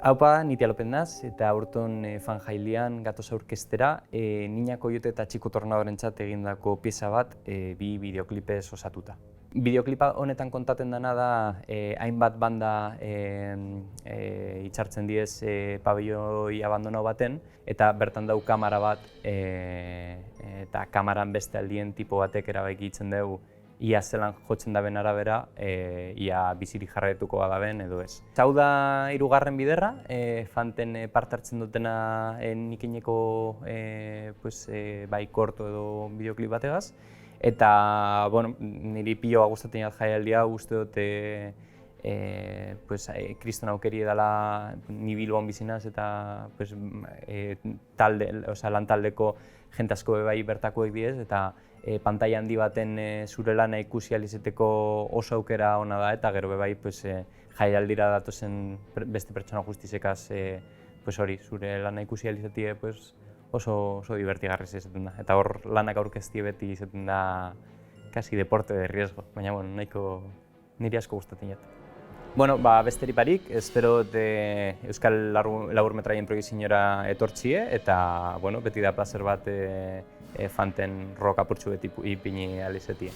Haupa, niti alopen naz, eta aurton fan jailian gatoz aurkestera, Niña Koiote eta Txiko Tornadorentzat egindako pieza bat, bi bideoklipez osatuta. Bideoklipa honetan kontaten dena da, hainbat banda itxartzen diez pabelloi abandonau baten, eta bertan dau kamera bat, eta kameran beste aldien tipo batek erabakitzen dugu ia zelan jotzen daben arabera, ia bizirik jarraituko daben edo ez. Hau da hirugarren biderra, fanten parte hartzen dutena nikineko bai korto edo bideoklip bategaz. Eta, bueno, niri piloa gustatzen jat jaialdia, uste dut kriston aukeri edala ni Bilbon bizinaz eta lantaldeko jente asko bai bertakoek diez, eta pantaila handi baten zure lana ikusi ahal izeteko oso aukera ona da, eta gero bai jaialdira datozen beste pertsona guztizekaz hori, zure lana ikusi ahal izetie oso divertigarriz izaten da. Eta hor lanak aurkeztie beti izaten da kasi deporte de riesgo, baina nahiko niri asko gustatzen jat. Bueno, besterik barik, espero Euskal Laburmetraien proiekziñora etortxie, eta beti da plazer bat fanten rock apurtxu beti ipini ahal izetie.